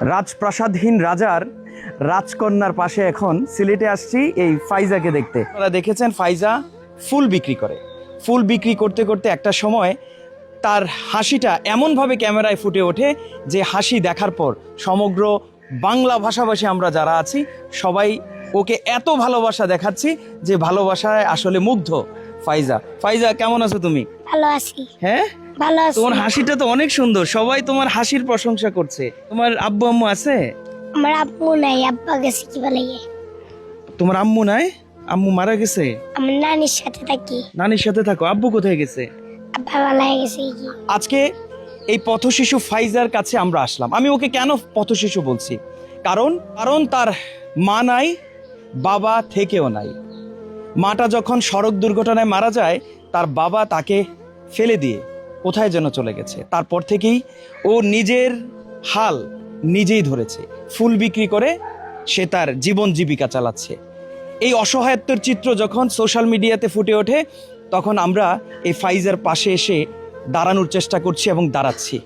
রাজপ্রাসাদহীন রাজার রাজকন্যার পাশে এখন সিলেটে আসছি এই ফাইজাকে দেখতে। আপনারা দেখেছেন ফাইজা ফুল বিক্রি করে, ফুল বিক্রি করতে করতে একটা সময় তার হাসিটা এমনভাবে ক্যামেরায় ফুটে ওঠে যে হাসি দেখার পর সমগ্র বাংলা ভাষাভাষী আমরা যারা আছি সবাই ওকে এত ভালোবাসা দেখাচ্ছি যে ভালোবাসায় আসলে মুগ্ধ। ফাইজা, ফাইজা কেমন আছো তুমি? ভালো আছি। হ্যাঁ, ভালো আছি। তোমার হাসিটা তো অনেক সুন্দর, সবাই তোমার হাসির প্রশংসা করছে। তোমার আব্বু আম্মু আছে? আমার আব্বু নাই, আব্বা গেছে কি বলে। তোমার আম্মু নাই? আম্মু মারা গেছে? আমার নানির সাথে থাকি। নানির সাথে থাকো। আব্বু কোথায় গেছে? আব্বা পালায় গেছে কি। আজকে এই পথশিশু ফাইজার কাছে আমরা আসলাম। আমি ওকে কেন পথশিশু বলছি, কারণ তার মা নাই, বাবা থেকেও নাই। মাটা যখন সড়ক দুর্ঘটনায় মারা যায় তার বাবা তাকে ফেলে দিয়ে কোথায় যেন চলে গেছে। তারপর থেকেই ও নিজের হাল নিজেই ধরেছে, ফুল বিক্রি করে সে তার জীবন জীবিকা চালাচ্ছে। এই অসহায়ত্বের চিত্র যখন সোশ্যাল মিডিয়াতে ফুটে ওঠে তখন আমরা এই ফাইজার পাশে এসে দাঁড়ানোর চেষ্টা করছি এবং দাঁড়াচ্ছি।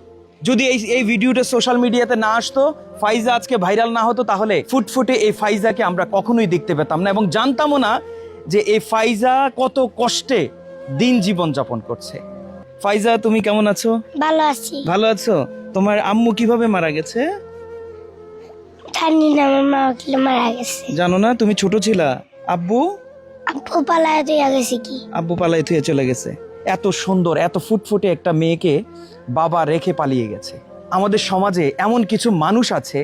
যদি এই ভিডিওটা সোশ্যাল মিডিয়াতে না আসতো, ফাইজা আজকে ভাইরাল না হতো, তাহলে ফুটফুটে এই ফাইজাকে আমরা কখনোই দেখতে পেতাম না এবং জানতামও না যে এই ফাইজা কত কষ্টে দিন জীবন যাপন করছে। ফাইজা, তুমি কেমন আছো? ভালো আছি। ভালো আছো? তোমার আম্মু কিভাবে মারা গেছে জানি না, আমার মা কিলো মারা গেছে। জানো না? তুমি ছোট ছিলা। আব্বু? আব্বু পালায় দিয়ে গেছে কি। আব্বু পালাই থুয়ে চলে গেছে। এত সুন্দর এত ফুটফুটে একটা মেয়েকে বাবা রেখে পালিয়ে গেছে। আমাদের সমাজে এমন কিছু মানুষ আছে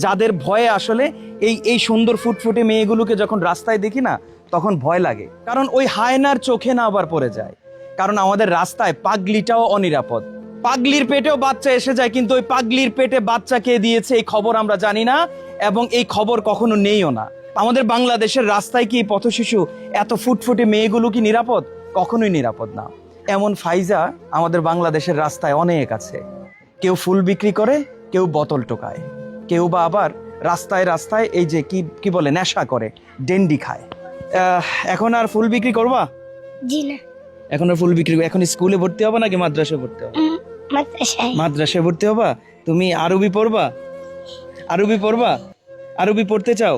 যাদের ভয়ে আসলে এই সুন্দর ফুটফুটে মেয়েগুলোকে যখন রাস্তায় দেখি না তখন ভয় লাগে, কারণ ওই হায়নার চোখে না আবার পড়ে যায়। কারণ আমাদের রাস্তায় পাগলিটাও অনিরাপদ। পাগলির পেটেও বাচ্চা এসে যায়, কিন্তু ওই পাগলির পেটে বাচ্চা কে দিয়েছে এই খবর আমরা জানি না এবং এই খবর কখনো নেইও না। আমাদের বাংলাদেশের রাস্তায় কি পথশিশু এত ফুটফুটে মেয়েগুলো কি নিরাপদ? কখনোই নিরাপদ না। এমন ফাইজা আমাদের বাংলাদেশের রাস্তায় অনেক আছে। কেউ ফুল বিক্রি করে, কেউ বোতল টোকায়, কেউ বা আবার রাস্তায় রাস্তায় এই যে কি বলে নেশা করে, ডেন্ডি খায়। এখন আর ফুল বিক্রি করবা? জি না। এখন আর ফুল বিক্রি, এখন স্কুলে ভর্তি হবা নাকি মাদ্রাসায় ভর্তি হবা? মাদ্রাসায়। মাদ্রাসায় ভর্তি হবা। তুমি আরবি পড়বা? আরবি পড়বা? আরবি পড়তে চাও?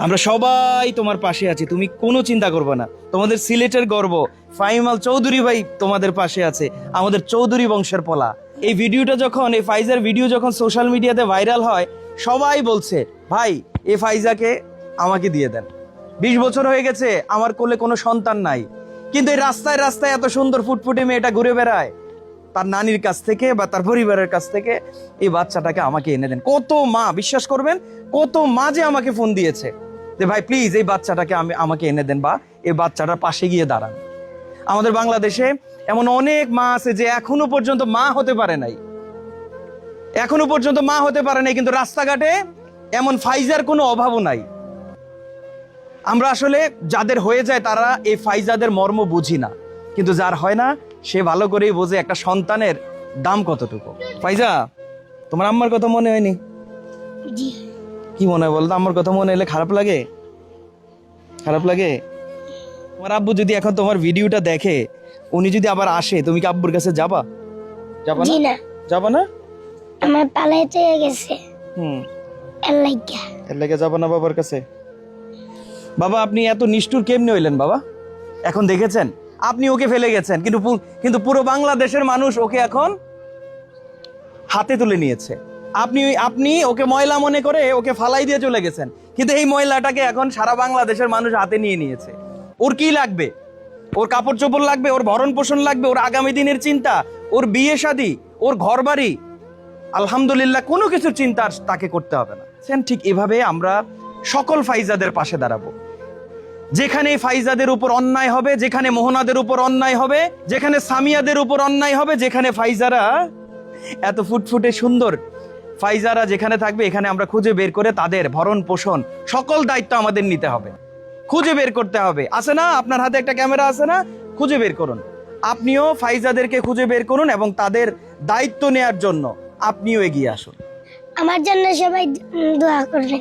আমরা সবাই তোমার পাশে আছি, তুমি কোনো চিন্তা করবে না। তোমাদের সিলেটের গর্ব ফাইমাল চৌধুরী ভাই তোমাদের পাশে আছে, আমাদের চৌধুরী বংশের পোলা। এই ভিডিওটা যখন, এই ফাইজার ভিডিও যখন সোশ্যাল মিডিয়াতে ভাইরাল হয়, সবাই বলছে ভাই এই ফাইজাকে আমাকে দিয়ে দেন। 20 বছর হয়ে গেছে আমার কোলে কোনো সন্তান নাই, কিন্তু এই রাস্তায় রাস্তায় এত সুন্দর ফুটফুটে মেয়েটা ঘুরে বেড়ায়, তার নানির কাছ থেকে বা তার পরিবারের কাছ থেকে এই বাচ্চাটাকে আমাকে এনে দেন। কত মা, বিশ্বাস করবেন, কত মা যে আমাকে ফোন দিয়েছে যে ভাই প্লিজ এই বাচ্চাটাকে আমাকে এনে দেন বা এই বাচ্চাটার পাশে গিয়ে দাঁড়ান। আমাদের বাংলাদেশে এমন অনেক মা আছে যে এখনো পর্যন্ত মা হতে পারে নাই, এখনো পর্যন্ত মা হতে পারে নাই, কিন্তু রাস্তাঘাটে এমন ফাইজার কোনো অভাবও নাই। আমরা আসলে যাদের হয়ে যায় তারা এই ফাইজাদের মর্ম বুঝি না, কিন্তু যার হয় না সে ভালো করেই বোঝে একটা সন্তানের দাম কতটুকু। ফাইজা, তোমার আম্মার কথা মনে হয়নি? জি। কি মনে হয় বলতো? আম্মার কথা মনে হলে খারাপ লাগে? খারাপ লাগে? তোমার আব্বু যদি এখন তোমার ভিডিওটা দেখে, উনি যদি আবার আসে, তুমি কি আব্বুর কাছে যাবা? যাবা জি না? না। যাবা না? আমার পালায় দিয়ে গেছে। এর লাগে যাবা না বাবার কাছে? বাবা, আপনি এত নিষ্ঠুর কেমনে হইলেন বাবা? এখন দেখেছেন, আপনি ওকে ফেলে গেছেন, কিন্তু পুরো বাংলাদেশের মানুষ ওকে এখন হাতে তুলে নিয়েছে। আপনি ওকে ময়লা মনে করে ওকে ফালাই দিয়ে চলে গেছেন, কিন্তু এই ময়লাটাকে এখন সারা বাংলাদেশের মানুষ হাতে নিয়ে নিয়েছে। ওর কি লাগবে? ওর কাপড় চোপড় লাগবে, ওর ভরণ পোষণ লাগবে, ওর আগামী দিনের চিন্তা, ওর বিয়ে শাদী, ওর ঘর বাড়ি, আলহামদুলিল্লাহ কোনো কিছুর চিন্তা আর তাকে করতে হবে না। ঠিক এভাবে আমরা সকল ফাইজাদের পাশে দাঁড়াবো। যেখানে ফাইজাদের উপর অন্যায় হবে, যেখানে মোহনাদের উপর অন্যায় হবে, যেখানে সামিয়াদের উপর অন্যায় হবে, যেখানে ফাইজারা এত ফুটফুটে সুন্দর ফাইজারা যেখানে থাকবে, এখানে আমরা খুঁজে বের করে তাদের ভরণ পোষণ সকল দায়িত্ব আমাদের নিতে হবে, খুঁজে বের করতে হবে। আছে না, আপনার হাতে একটা ক্যামেরা আছে না? খুঁজে বের করুন। আপনিও ফাইজাদেরকে খুঁজে বের করুন এবং তাদের দায়িত্ব নেয়ার জন্য আপনিও এগিয়ে আসুন। আমার জন্য সবাই দোয়া করবেন।